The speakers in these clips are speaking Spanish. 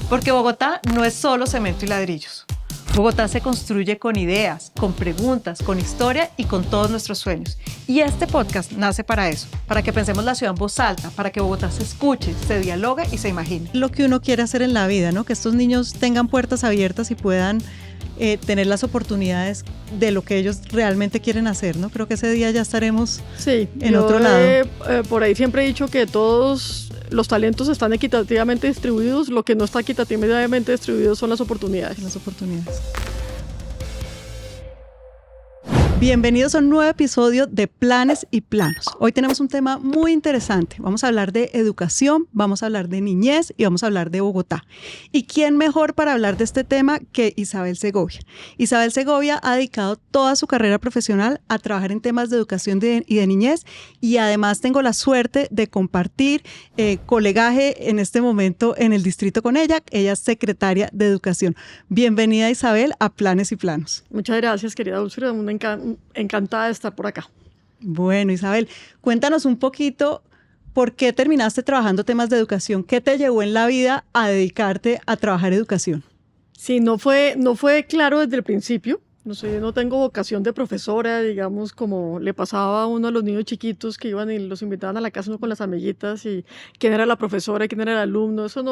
Porque Bogotá no es solo cemento y ladrillos. Bogotá se construye con ideas, con preguntas, con historia y con todos nuestros sueños. Y este podcast nace para eso, para que pensemos la ciudad en voz alta, para que Bogotá se escuche, se dialogue y se imagine. Lo que uno quiere hacer en la vida, ¿no? Que estos niños tengan puertas abiertas y puedan tener las oportunidades de lo que ellos realmente quieren hacer, ¿no? Creo que ese día ya estaremos en otro lado. Por ahí siempre he dicho que todos los talentos están equitativamente distribuidos, lo que no está equitativamente distribuido son las oportunidades. Bienvenidos a un nuevo episodio de Planes y Planos. Hoy tenemos un tema muy interesante. Vamos a hablar de educación, vamos a hablar de niñez y vamos a hablar de Bogotá. ¿Y quién mejor para hablar de este tema que Isabel Segovia? Isabel Segovia ha dedicado toda su carrera profesional a trabajar en temas de educación y de niñez, y además tengo la suerte de compartir colegaje en este momento en el distrito con ella. Ella es secretaria de Educación. Bienvenida, Isabel, a Planes y Planos. Muchas gracias, querida Dulce. Encantada de estar por acá. Bueno, Isabel, cuéntanos un poquito por qué terminaste trabajando temas de educación. ¿Qué te llevó en la vida a dedicarte a trabajar educación? Sí, no fue claro desde el principio. No tengo vocación de profesora, digamos, como le pasaba a uno a los niños chiquitos que iban y los invitaban a la casa uno con las amiguitas y quién era la profesora y quién era el alumno. Eso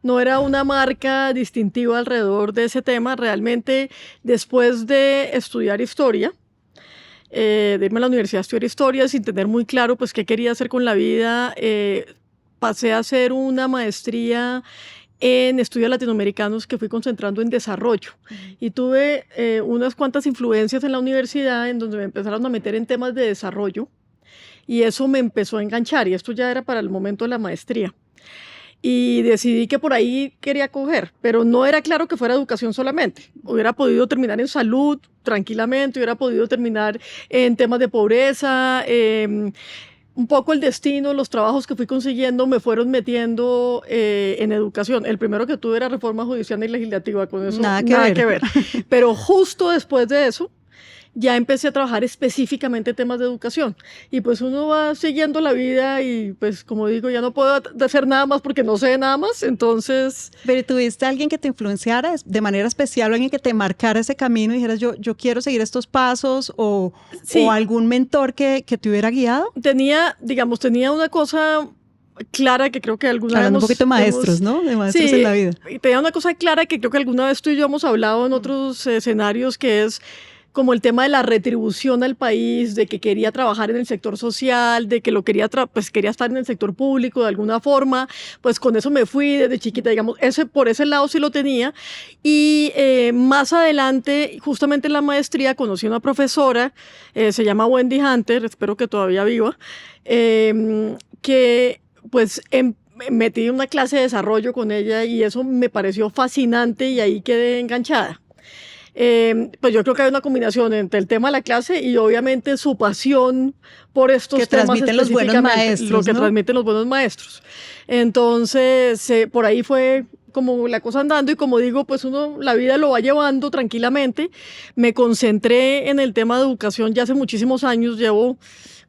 no era una marca distintiva alrededor de ese tema. Realmente, después de estudiar historia, de irme a la universidad a estudiar historia sin tener muy claro pues qué quería hacer con la vida, pasé a hacer una maestría en estudios latinoamericanos que fui concentrando en desarrollo. Y tuve unas cuantas influencias en la universidad en donde me empezaron a meter en temas de desarrollo y eso me empezó a enganchar, y esto ya era para el momento de la maestría. Y decidí que por ahí quería coger, pero no era claro que fuera educación solamente. Hubiera podido terminar en salud tranquilamente, hubiera podido terminar en temas de pobreza. Un poco el destino, los trabajos que fui consiguiendo me fueron metiendo en educación. El primero que tuve era reforma judicial y legislativa, con eso nada que ver. Pero justo después de eso, ya empecé a trabajar específicamente en temas de educación. Y pues uno va siguiendo la vida y pues como digo, ya no puedo hacer nada más porque no sé nada más, entonces... ¿Pero tuviste alguien que te influenciara de manera especial, o alguien que te marcara ese camino y dijeras yo quiero seguir estos pasos, o algún mentor que te hubiera guiado? Tenía una cosa clara que creo que alguna vez... Hablando un poquito de maestros, ¿no? De maestros en la vida. Tenía una cosa clara que creo que alguna vez tú y yo hemos hablado en otros escenarios, que es como el tema de la retribución al país, de que quería trabajar en el sector social, de que quería estar en el sector público de alguna forma. Pues con eso me fui desde chiquita, digamos, por ese lado sí lo tenía. Y más adelante, justamente en la maestría, conocí a una profesora, se llama Wendy Hunter, espero que todavía viva, que pues metí una clase de desarrollo con ella y eso me pareció fascinante y ahí quedé enganchada. Pues yo creo que hay una combinación entre el tema de la clase y obviamente su pasión por estos temas transmiten los buenos maestros, lo que transmiten los buenos maestros. Entonces, por ahí fue como la cosa andando, y como digo, pues la vida lo va llevando tranquilamente. Me concentré en el tema de educación ya hace muchísimos años, llevo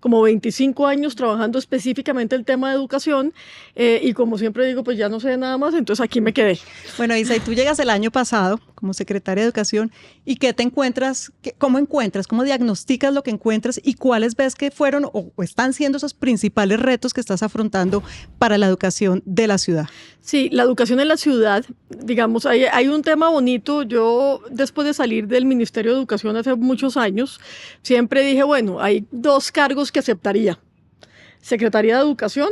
como 25 años trabajando específicamente el tema de educación, y como siempre digo, pues ya no sé nada más, entonces aquí me quedé. Bueno, Isa, y tú llegas el año pasado como secretaria de Educación, ¿y qué te encuentras? ¿Cómo diagnosticas lo que encuentras y cuáles ves que fueron o están siendo esos principales retos que estás afrontando para la educación de la ciudad? Sí, la educación en la ciudad, digamos, hay un tema bonito. Yo, después de salir del Ministerio de Educación hace muchos años, siempre dije, bueno, hay dos cargos que aceptaría: Secretaría de Educación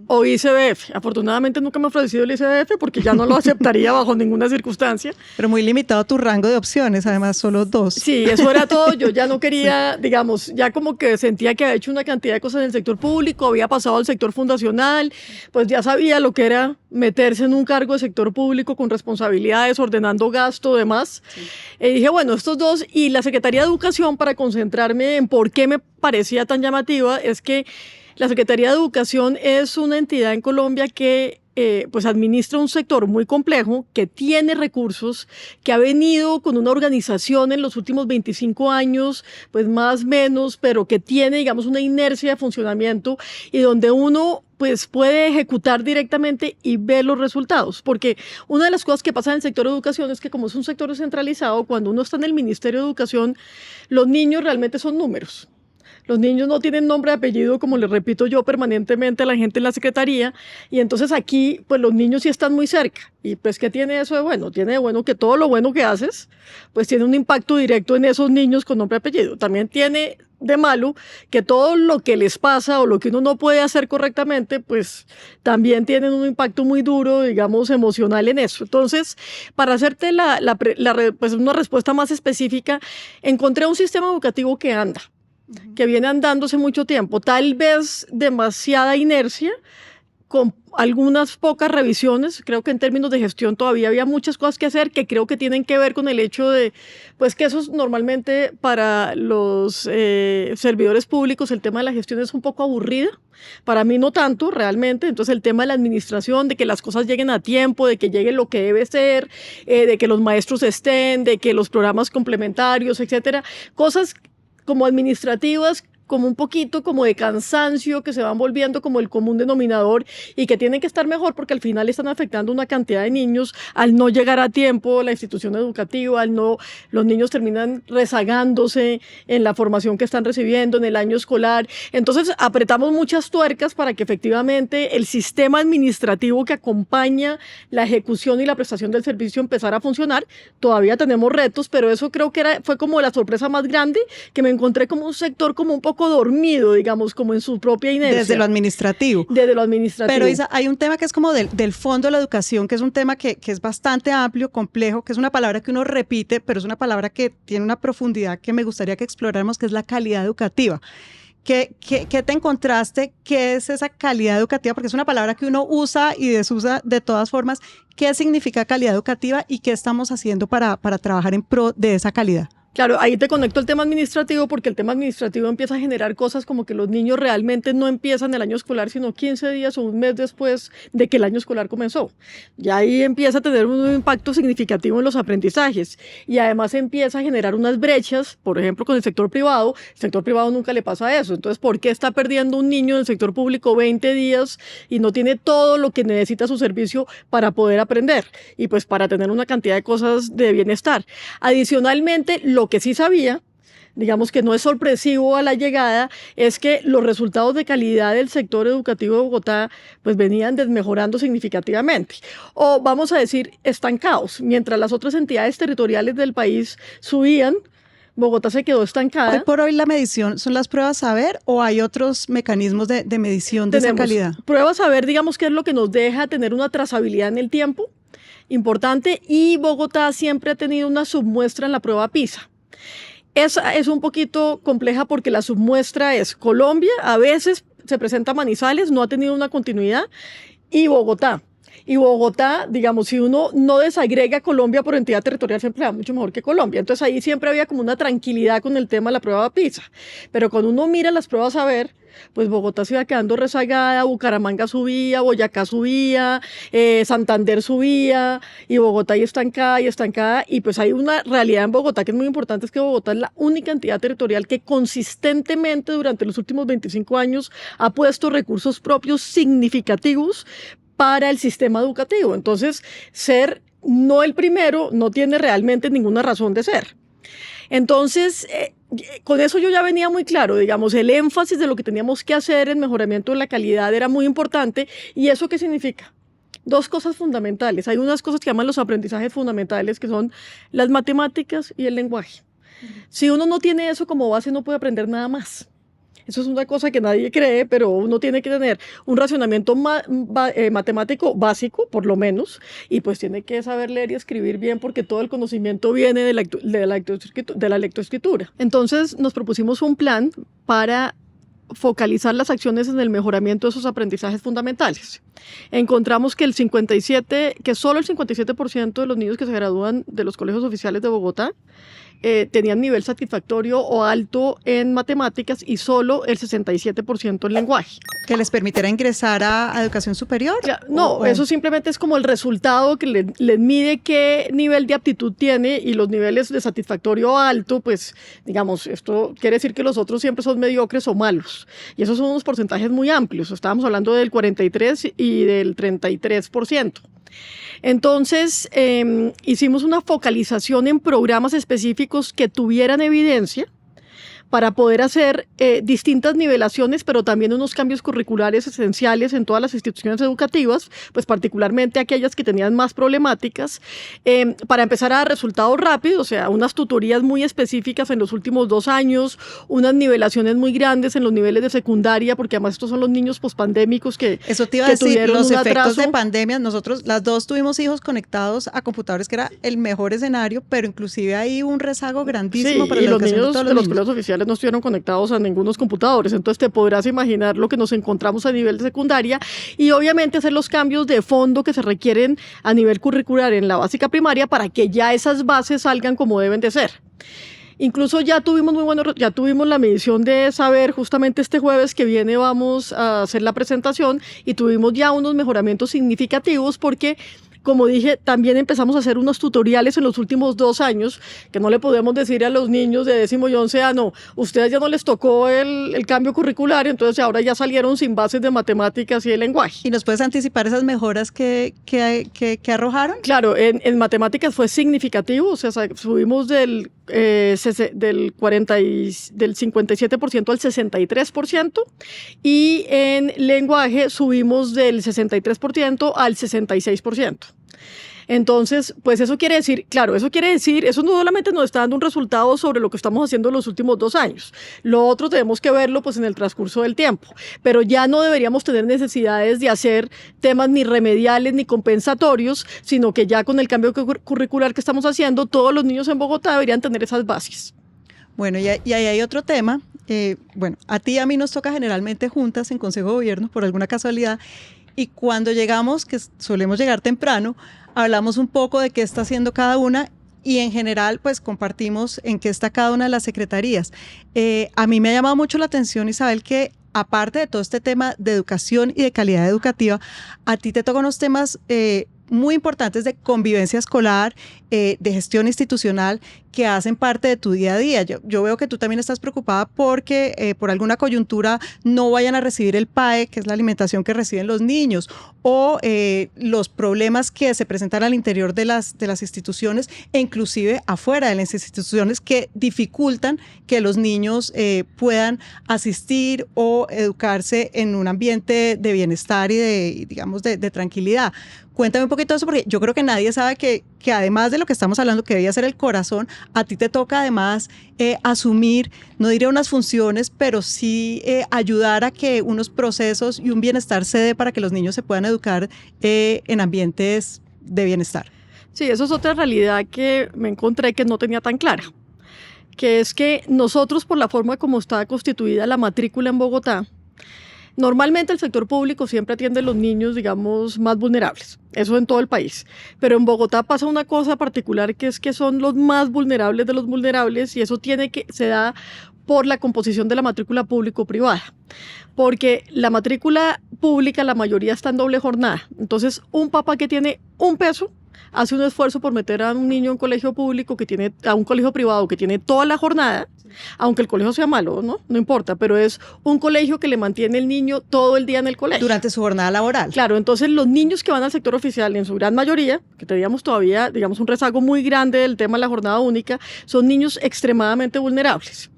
o ICBF. Afortunadamente nunca me ha ofrecido el ICBF porque ya no lo aceptaría bajo ninguna circunstancia. Pero muy limitado tu rango de opciones, además solo 2. Sí, eso era todo. Yo ya no quería, digamos, ya como que sentía que había hecho una cantidad de cosas en el sector público, había pasado al sector fundacional, pues ya sabía lo que era meterse en un cargo de sector público con responsabilidades, ordenando gasto, demás. Sí. Dije, bueno, estos dos, y la Secretaría de Educación, para concentrarme en por qué me parecía tan llamativa, es que la Secretaría de Educación es una entidad en Colombia que pues administra un sector muy complejo, que tiene recursos, que ha venido con una organización en los últimos 25 años, pues más o menos, pero que tiene, digamos, una inercia de funcionamiento y donde uno pues puede ejecutar directamente y ver los resultados. Porque una de las cosas que pasa en el sector de educación es que como es un sector descentralizado, cuando uno está en el Ministerio de Educación, los niños realmente son números. Los niños no tienen nombre y apellido, como les repito yo permanentemente a la gente en la secretaría, y entonces aquí, pues los niños sí están muy cerca. Y pues, ¿qué tiene eso de bueno? Tiene de bueno que todo lo bueno que haces, pues tiene un impacto directo en esos niños con nombre y apellido. También tiene de malo que todo lo que les pasa o lo que uno no puede hacer correctamente, pues también tienen un impacto muy duro, digamos, emocional en eso. Entonces, para hacerte pues una respuesta más específica, encontré un sistema educativo que anda, que viene andando hace mucho tiempo, tal vez demasiada inercia, con algunas pocas revisiones. Creo que en términos de gestión todavía había muchas cosas que hacer que creo que tienen que ver con el hecho de, pues que eso es normalmente para los servidores públicos, el tema de la gestión es un poco aburrida. Para mí no tanto, realmente. Entonces el tema de la administración, de que las cosas lleguen a tiempo, de que llegue lo que debe ser, de que los maestros estén, de que los programas complementarios, etcétera. Cosas como administrativas, como un poquito como de cansancio, que se van volviendo como el común denominador y que tienen que estar mejor porque al final están afectando una cantidad de niños al no llegar a tiempo a la institución educativa, los niños terminan rezagándose en la formación que están recibiendo en el año escolar. Entonces apretamos muchas tuercas para que efectivamente el sistema administrativo que acompaña la ejecución y la prestación del servicio empezara a funcionar. Todavía tenemos retos, pero eso creo que fue como la sorpresa más grande, que me encontré como un sector como un poco dormido, digamos, como en su propia inercia. Desde lo administrativo. Desde lo administrativo. Pero Isa, hay un tema que es como del fondo de la educación, que es un tema que es bastante amplio, complejo, que es una palabra que uno repite, pero es una palabra que tiene una profundidad que me gustaría que exploráramos, que es la calidad educativa. ¿Qué te encontraste? ¿Qué es esa calidad educativa? Porque es una palabra que uno usa y desusa de todas formas. ¿Qué significa calidad educativa y qué estamos haciendo para trabajar en pro de esa calidad? Claro, ahí te conecto el tema administrativo porque el tema administrativo empieza a generar cosas como que los niños realmente no empiezan el año escolar sino 15 días o un mes después de que el año escolar comenzó. Y ahí empieza a tener un impacto significativo en los aprendizajes y además empieza a generar unas brechas, por ejemplo, con el sector privado. El sector privado nunca le pasa eso. Entonces, ¿por qué está perdiendo un niño en el sector público 20 días y no tiene todo lo que necesita su servicio para poder aprender? Y pues para tener una cantidad de cosas de bienestar. Adicionalmente, lo que sí sabía, digamos que no es sorpresivo a la llegada, es que los resultados de calidad del sector educativo de Bogotá pues venían desmejorando significativamente. O vamos a decir, estancados. Mientras las otras entidades territoriales del país subían, Bogotá se quedó estancada. Hoy por hoy la medición son las pruebas saber o hay otros mecanismos de medición de esa calidad. Pruebas saber, digamos que es lo que nos deja tener una trazabilidad en el tiempo importante y Bogotá siempre ha tenido una submuestra en la prueba PISA. Esa es un poquito compleja porque la submuestra es Colombia, a veces se presenta Manizales, no ha tenido una continuidad, y Bogotá. Y Bogotá, digamos, si uno no desagrega Colombia por entidad territorial, siempre va mucho mejor que Colombia. Entonces ahí siempre había como una tranquilidad con el tema de la prueba PISA. Pero cuando uno mira las pruebas a ver, pues Bogotá se iba quedando rezagada, Bucaramanga subía, Boyacá subía, Santander subía, y Bogotá ahí estancada, y pues hay una realidad en Bogotá que es muy importante, es que Bogotá es la única entidad territorial que consistentemente durante los últimos 25 años ha puesto recursos propios significativos para el sistema educativo. Entonces, ser no el primero no tiene realmente ninguna razón de ser. Entonces, con eso yo ya venía muy claro, digamos, el énfasis de lo que teníamos que hacer en mejoramiento de la calidad era muy importante. ¿Y eso qué significa? Dos cosas fundamentales. Hay unas cosas que llaman los aprendizajes fundamentales, que son las matemáticas y el lenguaje. Si uno no tiene eso como base, no puede aprender nada más. Eso es una cosa que nadie cree, pero uno tiene que tener un racionamiento matemático básico, por lo menos, y pues tiene que saber leer y escribir bien porque todo el conocimiento viene de la lectoescritura. Entonces nos propusimos un plan para focalizar las acciones en el mejoramiento de esos aprendizajes fundamentales. Encontramos que solo el 57% de los niños que se gradúan de los colegios oficiales de Bogotá tenían nivel satisfactorio o alto en matemáticas y solo el 67% en lenguaje. ¿Que les permitiera ingresar a educación superior? No, eso simplemente es como el resultado que les mide qué nivel de aptitud tiene, y los niveles de satisfactorio alto, pues digamos, esto quiere decir que los otros siempre son mediocres o malos. Y esos son unos porcentajes muy amplios. Estábamos hablando del 43% y del 33%. Entonces, hicimos una focalización en programas específicos que tuvieran evidencia para poder hacer distintas nivelaciones, pero también unos cambios curriculares esenciales en todas las instituciones educativas, pues particularmente aquellas que tenían más problemáticas, para empezar a dar resultados rápidos, o sea, unas tutorías muy específicas en los últimos 2 años, unas nivelaciones muy grandes en los niveles de secundaria, porque además estos son los niños pospandémicos que eso te iba a decir, los efectos atraso. de pandemia. Nosotros las dos tuvimos hijos conectados a computadores, que era el mejor escenario, pero inclusive hay un rezago grandísimo para la educación de todos los niños. Los colegios oficiales no estuvieron conectados a ningunos computadores, entonces te podrás imaginar lo que nos encontramos a nivel de secundaria, y obviamente hacer los cambios de fondo que se requieren a nivel curricular en la básica primaria para que ya esas bases salgan como deben de ser. Incluso ya tuvimos la medición de saber, justamente este jueves que viene vamos a hacer la presentación, y tuvimos ya unos mejoramientos significativos porque, como dije, también empezamos a hacer unos tutoriales en los últimos 2 años, que no le podemos decir a los niños de 10º y 11º, ustedes ya no les tocó el cambio curricular, entonces ahora ya salieron sin bases de matemáticas y de lenguaje. ¿Y nos puedes anticipar esas mejoras que arrojaron? Claro, en matemáticas fue significativo, o sea, subimos del 57% al 63%, y en lenguaje subimos del 63% al 66%. Entonces, pues eso quiere decir, eso no solamente nos está dando un resultado sobre lo que estamos haciendo en los últimos 2 años. Lo otro tenemos que verlo pues en el transcurso del tiempo, pero ya no deberíamos tener necesidades de hacer temas ni remediales ni compensatorios, sino que ya con el cambio curricular que estamos haciendo, todos los niños en Bogotá deberían tener esas bases. Bueno, y ahí hay otro tema. Bueno, a ti y a mí nos toca generalmente juntas en Consejo de Gobierno por alguna casualidad, y cuando llegamos, que solemos llegar temprano, hablamos un poco de qué está haciendo cada una, y en general pues compartimos en qué está cada una de las secretarías. A mí me ha llamado mucho la atención, Isabel, que aparte de todo este tema de educación y de calidad educativa, a ti te tocan unos temas muy importantes de convivencia escolar, de gestión institucional, que hacen parte de tu día a día. Yo veo que tú también estás preocupada porque por alguna coyuntura no vayan a recibir el PAE, que es la alimentación que reciben los niños, o los problemas que se presentan al interior de las instituciones, e inclusive afuera de las instituciones, que dificultan que los niños puedan asistir o educarse en un ambiente de bienestar y de tranquilidad. Cuéntame un poquito de eso, porque yo creo que nadie sabe que además de lo que estamos hablando, que debería ser el corazón, a ti te toca además asumir, no diré unas funciones, pero sí ayudar a que unos procesos y un bienestar se dé para que los niños se puedan educar en ambientes de bienestar. Sí, eso es otra realidad que me encontré que no tenía tan clara, que es que nosotros, por la forma como está constituida la matrícula en Bogotá, normalmente el sector público siempre atiende a los niños, digamos, más vulnerables. Eso en todo el país. Pero en Bogotá pasa una cosa particular, que es que son los más vulnerables de los vulnerables, y eso se da por la composición de la matrícula público-privada. Porque la matrícula pública, la mayoría está en doble jornada. Entonces, un papá que tiene un peso hace un esfuerzo por meter a un niño en un colegio público a un colegio privado que tiene toda la jornada, aunque el colegio sea malo, no importa, pero es un colegio que le mantiene el niño todo el día en el colegio. Durante su jornada laboral. Claro, entonces los niños que van al sector oficial, en su gran mayoría, que teníamos todavía, digamos, un rezago muy grande del tema de la jornada única, son niños extremadamente vulnerables.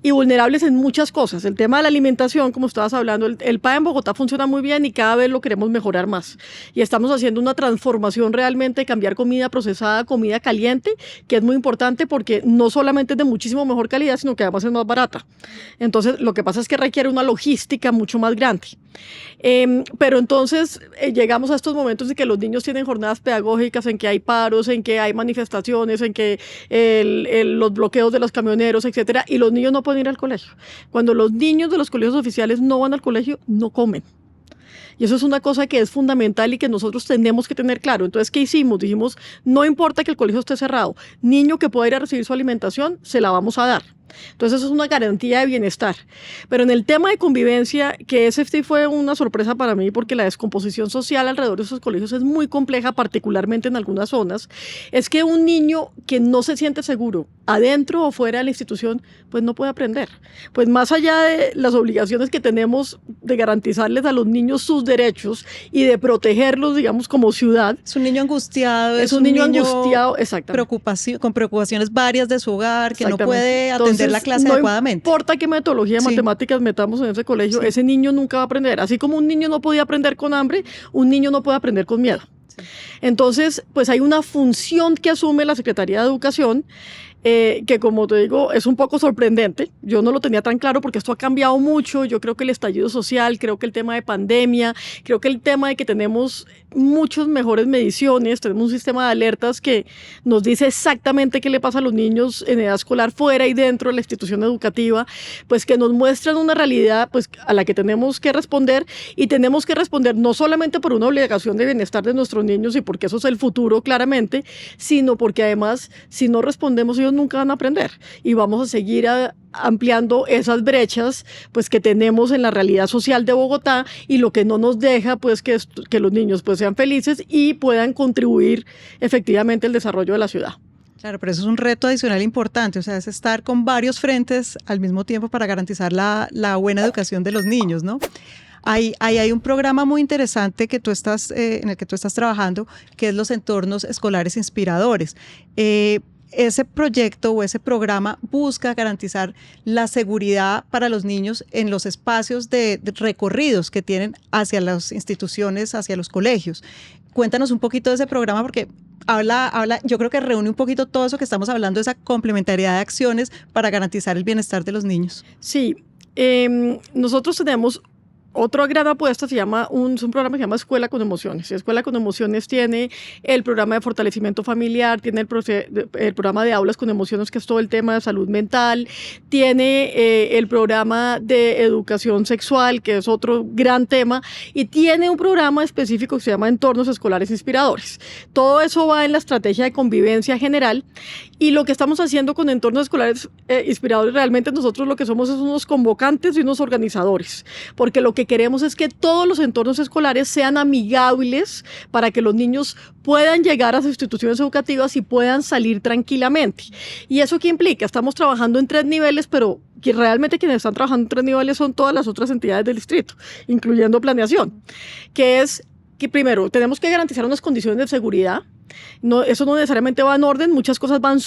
Y vulnerables en muchas cosas. El tema de la alimentación, como estabas hablando, el PAE en Bogotá funciona muy bien y cada vez lo queremos mejorar más. Y estamos haciendo una transformación realmente de cambiar comida procesada a comida caliente, que es muy importante porque no solamente es de muchísimo mejor calidad, sino que además es más barata. Entonces, lo que pasa es que requiere una logística mucho más grande. Pero entonces llegamos a estos momentos de que los niños tienen jornadas pedagógicas en que hay paros, en que hay manifestaciones, en que los bloqueos de los camioneros, etcétera, y los niños no pueden ir al colegio. Cuando los niños de los colegios oficiales no van al colegio, no comen. Y eso es una cosa que es fundamental y que nosotros tenemos que tener claro. Entonces, ¿qué hicimos? Dijimos, no importa que el colegio esté cerrado, niño que pueda ir a recibir su alimentación, se la vamos a dar. Entonces eso es una garantía de bienestar. Pero en el tema de convivencia, que ese sí fue una sorpresa para mí porque la descomposición social alrededor de esos colegios es muy compleja, particularmente en algunas zonas, es que un niño que no se siente seguro, adentro o fuera de la institución, pues no puede aprender. Pues más allá de las obligaciones que tenemos de garantizarles a los niños sus derechos y de protegerlos, digamos, como ciudad. Es un niño angustiado, es un niño angustiado, exactamente. Con preocupaciones varias de su hogar, que no puede atender la clase no adecuadamente. No importa qué metodología de matemáticas metamos en ese colegio, ese niño nunca va a aprender. Así como un niño no podía aprender con hambre, un niño no puede aprender con miedo. Entonces, pues hay una función que asume la Secretaría de Educación que, como te digo, es un poco sorprendente. Yo no lo tenía tan claro porque esto ha cambiado mucho. Yo creo que el estallido social, creo que el tema de pandemia, creo que el tema de que tenemos muchas mejores mediciones, tenemos un sistema de alertas que nos dice exactamente qué le pasa a los niños en edad escolar fuera y dentro de la institución educativa, pues que nos muestran una realidad pues a la que tenemos que responder, y tenemos que responder no solamente por una obligación de bienestar de nuestros niños y porque eso es el futuro claramente, sino porque además si no respondemos ellos nunca van a aprender y vamos a seguir ampliando esas brechas pues que tenemos en la realidad social de Bogotá, y lo que no nos deja pues que los niños pues sean felices y puedan contribuir efectivamente al desarrollo de la ciudad. Claro, pero eso es un reto adicional importante, o sea, es estar con varios frentes al mismo tiempo para garantizar la buena educación de los niños, ¿no? Hay un programa muy interesante que tú estás, en el que tú estás trabajando, que es los entornos escolares inspiradores. Ese proyecto o ese programa busca garantizar la seguridad para los niños en los espacios de recorridos que tienen hacia las instituciones, hacia los colegios. Cuéntanos un poquito de ese programa porque yo creo que reúne un poquito todo eso que estamos hablando, esa complementariedad de acciones para garantizar el bienestar de los niños. Sí, nosotros tenemos otra gran apuesta, es un programa que se llama Escuela con Emociones. Escuela con Emociones tiene el programa de fortalecimiento familiar, tiene el programa de aulas con emociones, que es todo el tema de salud mental, tiene el programa de educación sexual, que es otro gran tema, y tiene un programa específico que se llama Entornos Escolares Inspiradores. Todo eso va en la estrategia de convivencia general, y lo que estamos haciendo con Entornos Escolares Inspiradores, realmente nosotros lo que somos es unos convocantes y unos organizadores, porque lo que queremos es que todos los entornos escolares sean amigables para que los niños puedan llegar a las instituciones educativas y puedan salir tranquilamente. ¿Y eso qué implica? Estamos trabajando en 3 niveles, pero que realmente quienes están trabajando en 3 niveles son todas las otras entidades del distrito, incluyendo planeación, que es que primero tenemos que garantizar unas condiciones de seguridad. No, eso no necesariamente va en orden, muchas cosas van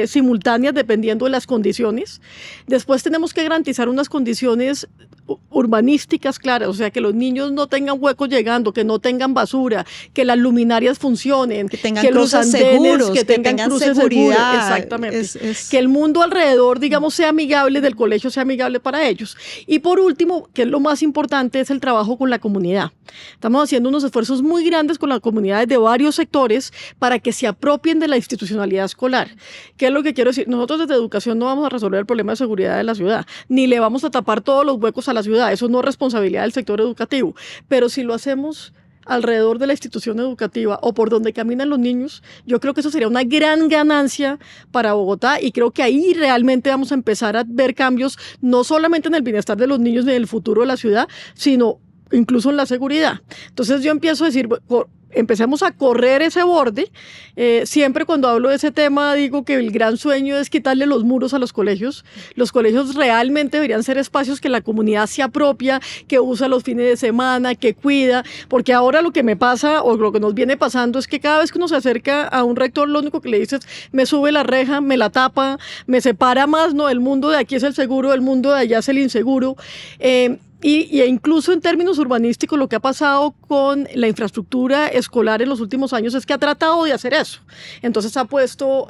simultáneas dependiendo de las condiciones. Después tenemos que garantizar unas condiciones urbanísticas claras, o sea, que los niños no tengan huecos llegando, que no tengan basura, que las luminarias funcionen, que tengan cruces seguros, que tengan cruces seguridad. Seguros, exactamente. Que el mundo alrededor, digamos, sea amigable, del colegio sea amigable para ellos. Y por último, que es lo más importante, es el trabajo con la comunidad. Estamos haciendo unos esfuerzos muy grandes con las comunidades de varios sectores para que se apropien de la institucionalidad escolar. ¿Qué es lo que quiero decir? Nosotros desde educación no vamos a resolver el problema de seguridad de la ciudad, ni le vamos a tapar todos los huecos a la ciudad. Eso no es responsabilidad del sector educativo. Pero si lo hacemos alrededor de la institución educativa o por donde caminan los niños, yo creo que eso sería una gran ganancia para Bogotá, y creo que ahí realmente vamos a empezar a ver cambios, no solamente en el bienestar de los niños ni en el futuro de la ciudad, sino incluso en la seguridad. Entonces yo empiezo a decir, empecemos a correr ese borde. Siempre cuando hablo de ese tema digo que el gran sueño es quitarle los muros a los colegios. Los colegios realmente deberían ser espacios que la comunidad se apropia, que usa los fines de semana, que cuida, porque ahora lo que me pasa o lo que nos viene pasando es que cada vez que uno se acerca a un rector, lo único que le dice es, me sube la reja, me la tapa, me separa más, ¿no? El mundo de aquí es el seguro, el mundo de allá es el inseguro. Y incluso en términos urbanísticos, lo que ha pasado con la infraestructura escolar en los últimos años es que ha tratado de hacer eso. Entonces ha puesto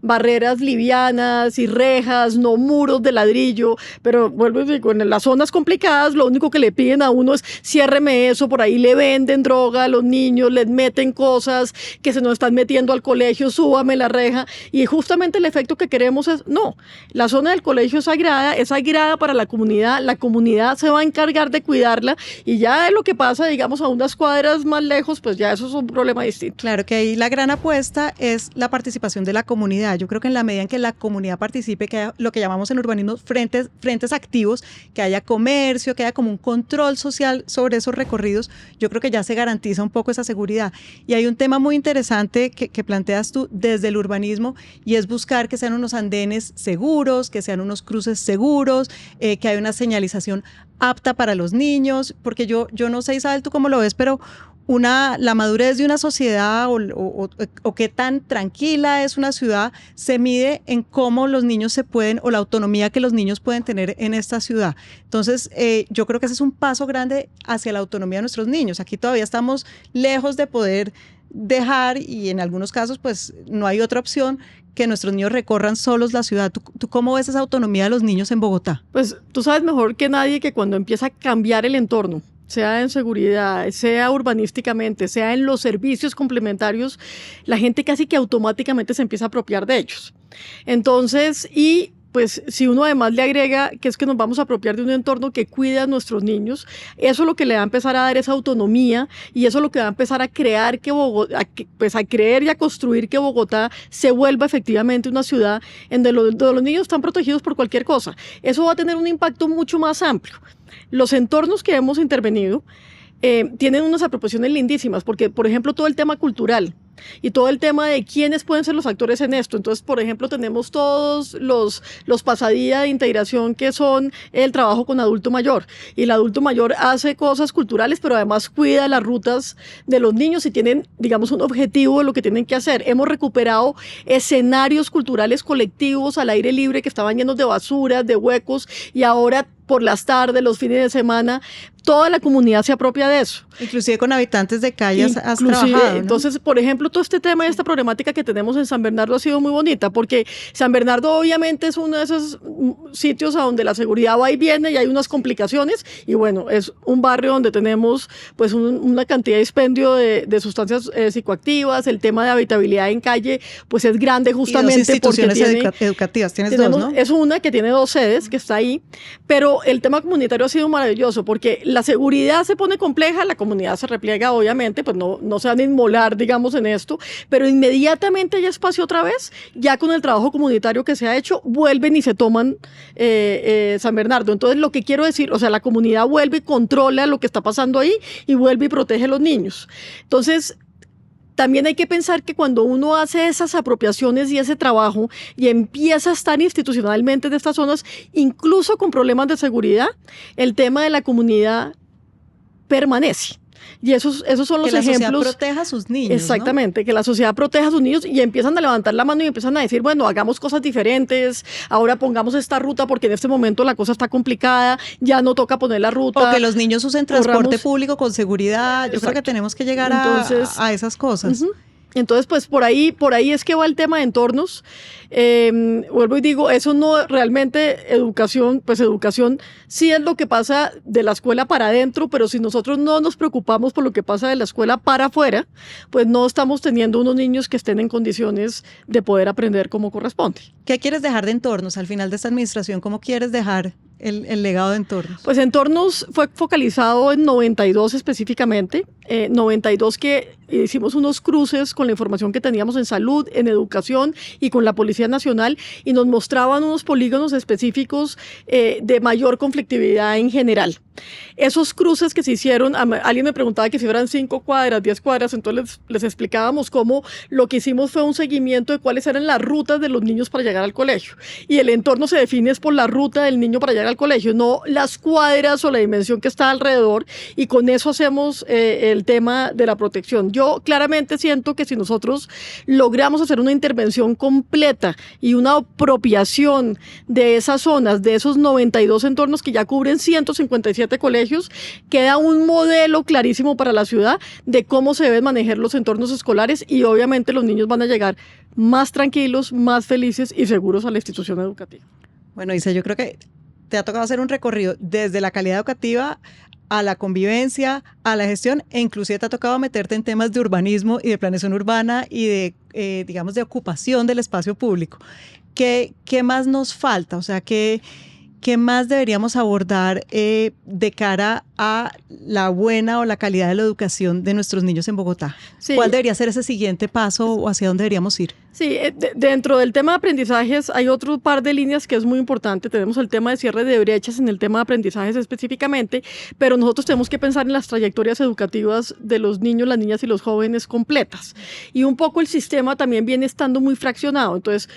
barreras livianas y rejas, no muros de ladrillo, pero vuelvo y digo, en las zonas complicadas lo único que le piden a uno es ciérreme eso, por ahí le venden droga a los niños, les meten cosas que se nos están metiendo al colegio, súbame la reja, y justamente el efecto que queremos es, no, la zona del colegio es sagrada para la comunidad comunidad se va a encargar de cuidarla y ya lo que pasa, digamos, a unas cuadras más lejos, pues ya eso es un problema distinto. Claro que ahí la gran apuesta es la participación de la comunidad. Yo creo que en la medida en que la comunidad participe, que haya lo que llamamos en urbanismo frentes activos, que haya comercio, que haya como un control social sobre esos recorridos, yo creo que ya se garantiza un poco esa seguridad. Y hay un tema muy interesante que planteas tú desde el urbanismo y es buscar que sean unos andenes seguros, que sean unos cruces seguros, que haya una señalización apta para los niños, porque yo no sé, Isabel, tú cómo lo ves, pero la madurez de una sociedad o qué tan tranquila es una ciudad se mide en cómo los niños se pueden, o la autonomía que los niños pueden tener en esta ciudad. Entonces, yo creo que ese es un paso grande hacia la autonomía de nuestros niños. Aquí todavía estamos lejos de poder dejar, y en algunos casos pues no hay otra opción, que nuestros niños recorran solos la ciudad. ¿Tú cómo ves esa autonomía de los niños en Bogotá? Pues tú sabes mejor que nadie que cuando empieza a cambiar el entorno, sea en seguridad, sea urbanísticamente, sea en los servicios complementarios, la gente casi que automáticamente se empieza a apropiar de ellos. Entonces, y pues si uno además le agrega que es que nos vamos a apropiar de un entorno que cuida a nuestros niños, eso es lo que le va a empezar a dar esa autonomía y eso es lo que va a empezar a crear que Bogotá, a creer y a construir que Bogotá se vuelva efectivamente una ciudad en donde los niños están protegidos por cualquier cosa. Eso va a tener un impacto mucho más amplio. Los entornos que hemos intervenido tienen unas apropiaciones lindísimas, porque, por ejemplo, todo el tema cultural y todo el tema de quiénes pueden ser los actores en esto. Entonces, por ejemplo, tenemos todos los pasadías de integración que son el trabajo con adulto mayor. Y el adulto mayor hace cosas culturales, pero además cuida las rutas de los niños y tienen, digamos, un objetivo de lo que tienen que hacer. Hemos recuperado escenarios culturales colectivos al aire libre que estaban llenos de basura, de huecos, y ahora por las tardes, los fines de semana, toda la comunidad se apropia de eso. Inclusive con habitantes de calles has trabajado, ¿no? Entonces, por ejemplo, todo este tema y esta problemática que tenemos en San Bernardo ha sido muy bonita, porque San Bernardo obviamente es uno de esos sitios a donde la seguridad va y viene y hay unas complicaciones, y bueno, es un barrio donde tenemos pues una cantidad de expendio de sustancias psicoactivas. El tema de habitabilidad en calle pues es grande justamente. Y dos instituciones educativas, tienes dos, ¿no? Es una que tiene 2 sedes, que está ahí, pero el tema comunitario ha sido maravilloso, porque la seguridad se pone compleja, la comunidad se repliega, obviamente, pues no se van a inmolar, digamos, en esto, pero inmediatamente hay espacio otra vez, ya con el trabajo comunitario que se ha hecho, vuelven y se toman San Bernardo. Entonces, lo que quiero decir, o sea, la comunidad vuelve y controla lo que está pasando ahí y vuelve y protege a los niños. Entonces, también hay que pensar que cuando uno hace esas apropiaciones y ese trabajo y empieza a estar institucionalmente en estas zonas, incluso con problemas de seguridad, el tema de la comunidad permanece. Y esos son los ejemplos. Que la sociedad proteja a sus niños. Exactamente, ¿no? Que la sociedad proteja a sus niños y empiezan a levantar la mano y empiezan a decir, bueno, hagamos cosas diferentes, ahora pongamos esta ruta porque en este momento la cosa está complicada, ya no toca poner la ruta. O que los niños usen transporte público con seguridad. Yo creo que tenemos que llegar a esas cosas. Uh-huh. Entonces, pues por ahí es que va el tema de entornos. Vuelvo y digo, eso no realmente educación sí es lo que pasa de la escuela para adentro, pero si nosotros no nos preocupamos por lo que pasa de la escuela para afuera, pues no estamos teniendo unos niños que estén en condiciones de poder aprender como corresponde. ¿Qué quieres dejar de entornos al final de esta administración? ¿Cómo quieres dejar el legado de entornos? Pues entornos fue focalizado en 92 específicamente, 92 que hicimos unos cruces con la información que teníamos en salud, en educación y con la Policía Nacional, y nos mostraban unos polígonos específicos de mayor conflictividad en general. Esos cruces que se hicieron, alguien me preguntaba que si eran 5 cuadras, 10 cuadras, entonces les explicábamos cómo lo que hicimos fue un seguimiento de cuáles eran las rutas de los niños para llegar al colegio. Y el entorno se define por la ruta del niño para llegar al colegio, no las cuadras o la dimensión que está alrededor, y con eso hacemos el tema de la protección. Yo claramente siento que si nosotros logramos hacer una intervención completa y una apropiación de esas zonas, de esos 92 entornos que ya cubren 157 colegios, queda un modelo clarísimo para la ciudad de cómo se deben manejar los entornos escolares, y obviamente los niños van a llegar más tranquilos, más felices y seguros a la institución educativa. Bueno, Isa, yo creo que te ha tocado hacer un recorrido desde la calidad educativa a la convivencia, a la gestión, e inclusive te ha tocado meterte en temas de urbanismo y de planeación urbana y de, digamos, de ocupación del espacio público. ¿Qué más nos falta? O sea, ¿qué ¿qué más deberíamos abordar de cara a la buena o la calidad de la educación de nuestros niños en Bogotá? Sí. ¿Cuál debería ser ese siguiente paso o hacia dónde deberíamos ir? Sí, dentro del tema de aprendizajes hay otro par de líneas que es muy importante. Tenemos el tema de cierre de brechas en el tema de aprendizajes específicamente, pero nosotros tenemos que pensar en las trayectorias educativas de los niños, las niñas y los jóvenes completas. Y un poco el sistema también viene estando muy fraccionado. Entonces,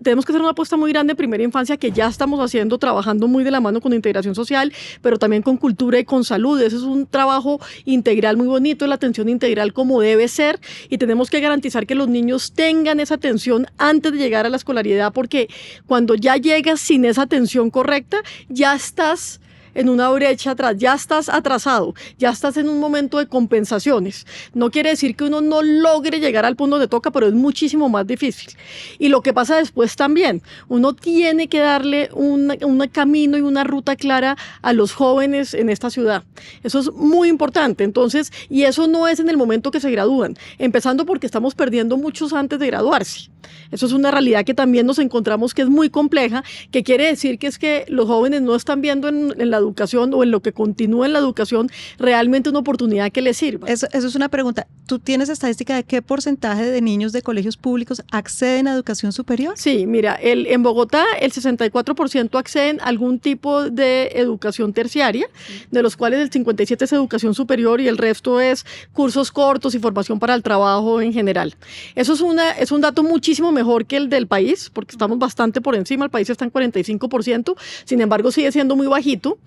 tenemos que hacer una apuesta muy grande en primera infancia que ya estamos haciendo, trabajando muy de la mano con integración social, pero también con cultura y con salud. Ese es un trabajo integral muy bonito, la atención integral como debe ser, y tenemos que garantizar que los niños tengan esa atención antes de llegar a la escolaridad, porque cuando ya llegas sin esa atención correcta, ya estás en una brecha atrás, ya estás atrasado, ya estás en un momento de compensaciones. No quiere decir que uno no logre llegar al punto donde toca, pero es muchísimo más difícil. Y lo que pasa después también, uno tiene que darle un camino y una ruta clara a los jóvenes en esta ciudad. Eso es muy importante. Entonces, y eso no es en el momento que se gradúan, empezando porque estamos perdiendo muchos antes de graduarse. Eso es una realidad que también nos encontramos que es muy compleja, que quiere decir que es que los jóvenes no están viendo en la educación o en lo que continúa en la educación realmente una oportunidad que les sirva. Eso es una pregunta. ¿Tú tienes estadística de qué porcentaje de niños de colegios públicos acceden a educación superior? Sí, mira, en Bogotá el 64% acceden a algún tipo de educación terciaria, de los cuales el 57% es educación superior y el resto es cursos cortos y formación para el trabajo en general. Eso es un dato muchísimo mejor que el del país, porque estamos bastante por encima, el país está en 45%, sin embargo sigue siendo muy bajito,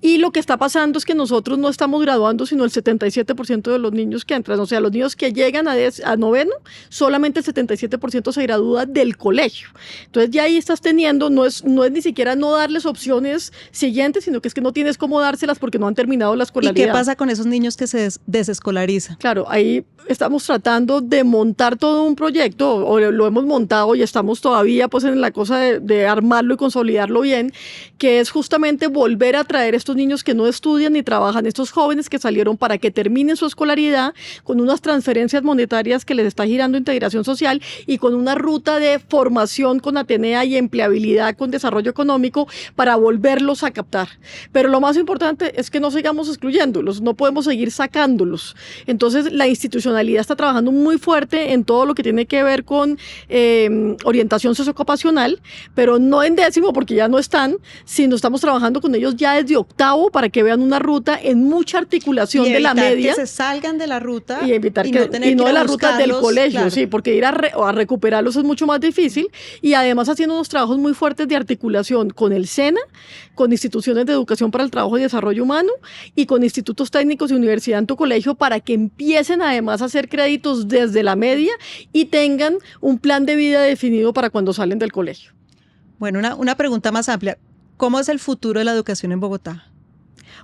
y lo que está pasando es que nosotros no estamos graduando sino el 77% de los niños que entran, o sea, los niños que llegan a noveno, solamente el 77% se gradúa del colegio. Entonces ya ahí estás teniendo, no es ni siquiera no darles opciones siguientes, sino que es que no tienes cómo dárselas porque no han terminado la escolaridad. ¿Y qué pasa con esos niños que se desescolarizan? Claro, ahí estamos tratando de montar todo un proyecto, o lo hemos montado y estamos todavía pues en la cosa de armarlo y consolidarlo bien, que es justamente volver a traer estos niños que no estudian ni trabajan, estos jóvenes que salieron para que terminen su escolaridad con unas transferencias monetarias que les está girando integración social y con una ruta de formación con Atenea y empleabilidad con desarrollo económico para volverlos a captar. Pero lo más importante es que no sigamos excluyéndolos, no podemos seguir sacándolos. Entonces la institucionalidad está trabajando muy fuerte en todo lo que tiene que ver con orientación socioocupacional, pero no en décimo porque ya no están, sino estamos trabajando con ellos ya desde octavo para que vean una ruta en mucha articulación de la media. Que se salgan de la ruta y evitar y que no tener y no que de ir a la ruta del buscarlos, colegio, claro. sí, porque ir a recuperarlos es mucho más difícil, y además haciendo unos trabajos muy fuertes de articulación con el SENA, con instituciones de educación para el trabajo y desarrollo humano y con institutos técnicos y universidad en tu colegio para que empiecen además a hacer créditos desde la media y tengan un plan de vida definido para cuando salen del colegio. Bueno, una pregunta más amplia. ¿Cómo es el futuro de la educación en Bogotá?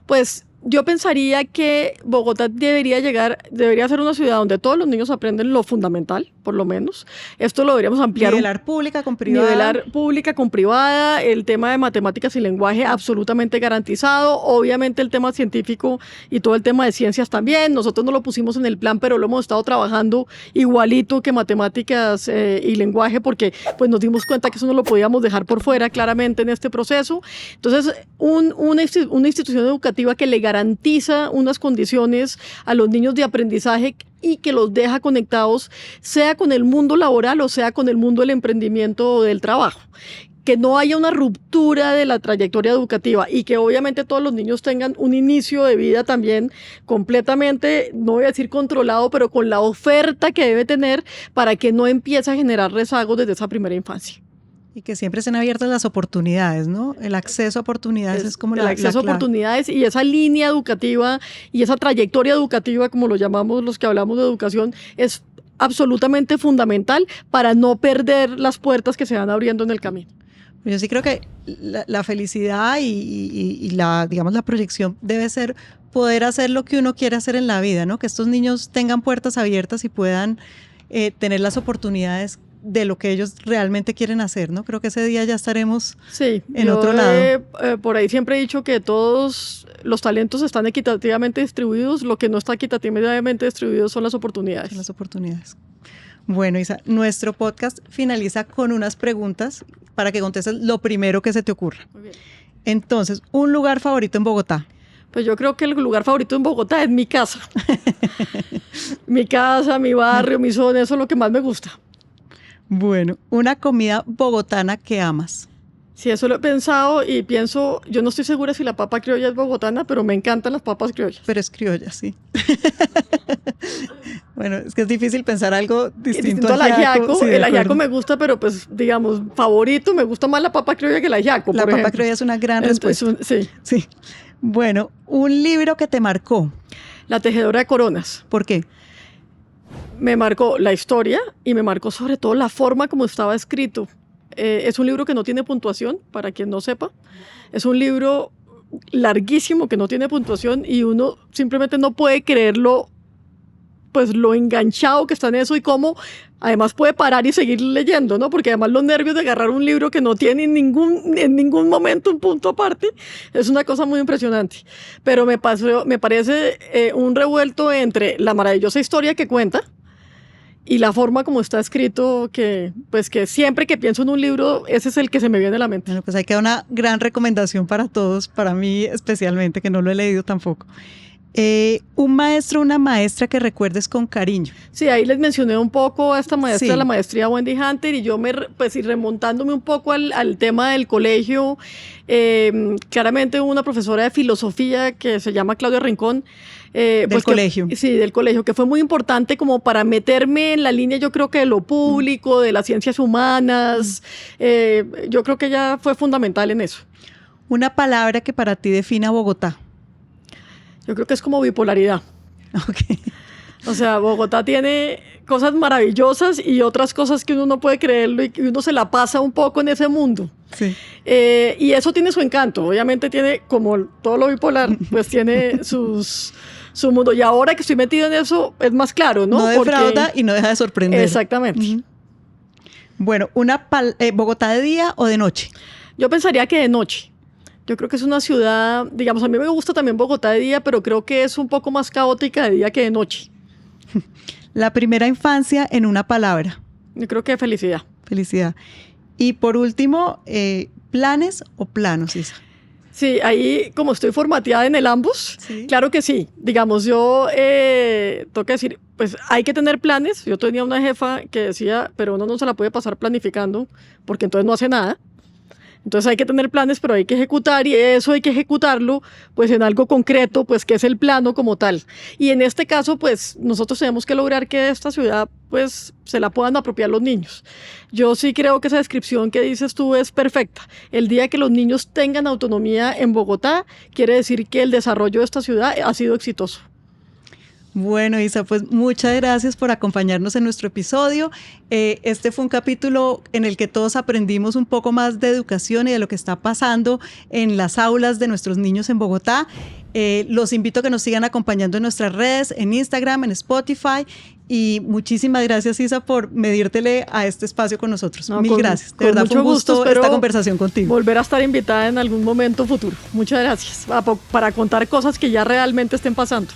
Pues yo pensaría que Bogotá debería ser una ciudad donde todos los niños aprenden lo fundamental, por lo menos. Esto lo deberíamos ampliar. Nivelar pública con privada. Nivelar pública con privada, el tema de matemáticas y lenguaje absolutamente garantizado, obviamente el tema científico y todo el tema de ciencias también. Nosotros no lo pusimos en el plan, pero lo hemos estado trabajando igualito que matemáticas y lenguaje, porque pues nos dimos cuenta que eso no lo podíamos dejar por fuera claramente en este proceso. Entonces, una institución educativa que le garantiza unas condiciones a los niños de aprendizaje y que los deja conectados, sea con el mundo laboral o sea con el mundo del emprendimiento o del trabajo. Que no haya una ruptura de la trayectoria educativa y que obviamente todos los niños tengan un inicio de vida también completamente, no voy a decir controlado, pero con la oferta que debe tener para que no empiece a generar rezagos desde esa primera infancia. Y que siempre estén abiertas las oportunidades, ¿no? El acceso a oportunidades es como el acceso a oportunidades y esa línea educativa y esa trayectoria educativa, como lo llamamos los que hablamos de educación, es absolutamente fundamental para no perder las puertas que se van abriendo en el camino. Yo sí creo que la felicidad y la, digamos, la proyección debe ser poder hacer lo que uno quiere hacer en la vida, ¿no? Que estos niños tengan puertas abiertas y puedan tener las oportunidades de lo que ellos realmente quieren hacer, ¿no? Creo que ese día ya estaremos en otro lado. Por ahí siempre he dicho que todos los talentos están equitativamente distribuidos, lo que no está equitativamente distribuido son las oportunidades. Son las oportunidades. Bueno, Isa, nuestro podcast finaliza con unas preguntas para que contestes lo primero que se te ocurra. Muy bien. Entonces, un lugar favorito en Bogotá. Pues yo creo que el lugar favorito en Bogotá es mi casa. Mi casa, mi barrio, mi zona, eso es lo que más me gusta. Bueno, una comida bogotana que amas. Sí, eso lo he pensado y pienso, yo no estoy segura si la papa criolla es bogotana, pero me encantan las papas criollas. Pero es criolla, sí. Bueno, es que es difícil pensar algo distinto al ajiaco. Sí, el ajiaco me gusta, pero pues, digamos, favorito, me gusta más la papa criolla que el ajiaco, La por papa ejemplo. criolla es una gran respuesta. Sí. Sí. Bueno, un libro que te marcó. La tejedora de coronas. ¿Por qué? Me marcó la historia y me marcó sobre todo la forma como estaba escrito. Es un libro que no tiene puntuación, para quien no sepa. Es un libro larguísimo que no tiene puntuación y uno simplemente no puede creerlo, pues lo enganchado que está en eso y cómo además puede parar y seguir leyendo, ¿no? Porque además los nervios de agarrar un libro que no tiene en ningún momento un punto aparte es una cosa muy impresionante. Pero me parece un revuelto entre la maravillosa historia que cuenta y la forma como está escrito, que siempre que pienso en un libro, ese es el que se me viene a la mente. Bueno, pues ahí queda una gran recomendación para todos, para mí especialmente, que no lo he leído tampoco. Un maestro o una maestra que recuerdes con cariño. Sí, ahí les mencioné un poco a esta maestra, Sí. la maestría Wendy Hunter, y yo y remontándome un poco al tema del colegio, claramente una profesora de filosofía que se llama Claudia Rincón. Del colegio. Sí, del colegio, que fue muy importante como para meterme en la línea, yo creo que de lo público, de las ciencias humanas. Yo creo que ella fue fundamental en eso. Una palabra que para ti defina Bogotá. Yo creo que es como bipolaridad. Okay. O sea, Bogotá tiene cosas maravillosas y otras cosas que uno no puede creerlo y que uno se la pasa un poco en ese mundo. Sí. Y eso tiene su encanto. Obviamente tiene, como todo lo bipolar, pues tiene su mundo. Y ahora que estoy metido en eso, es más claro, ¿no? No defrauda y no deja de sorprender. Exactamente. Bueno, ¿Bogotá de día o de noche? Yo pensaría que de noche. Yo creo que es una ciudad, digamos, a mí me gusta también Bogotá de día, pero creo que es un poco más caótica de día que de noche. La primera infancia en una palabra. Yo creo que felicidad. Felicidad. Y por último, ¿planes o planos, Isa? Sí, ahí como estoy formateada en el ambos, ¿Sí? Claro que sí. Digamos, yo tengo que decir, pues hay que tener planes. Yo tenía una jefa que decía, pero uno no se la puede pasar planificando porque entonces no hace nada. Entonces hay que tener planes, pero hay que ejecutar y eso hay que ejecutarlo pues en algo concreto, pues que es el plano como tal. Y en este caso, pues nosotros tenemos que lograr que esta ciudad pues se la puedan apropiar los niños. Yo sí creo que esa descripción que dices tú es perfecta. El día que los niños tengan autonomía en Bogotá, quiere decir que el desarrollo de esta ciudad ha sido exitoso. Bueno, Isa, pues muchas gracias por acompañarnos en nuestro episodio. Este fue un capítulo en el que todos aprendimos un poco más de educación y de lo que está pasando en las aulas de nuestros niños en Bogotá. Los invito a que nos sigan acompañando en nuestras redes, en Instagram, en Spotify. Y muchísimas gracias, Isa, por medírtele a este espacio con nosotros. No, Mil gracias. De verdad fue un gusto esta conversación contigo. Volver a estar invitada en algún momento futuro. Muchas gracias. Para contar cosas que ya realmente estén pasando.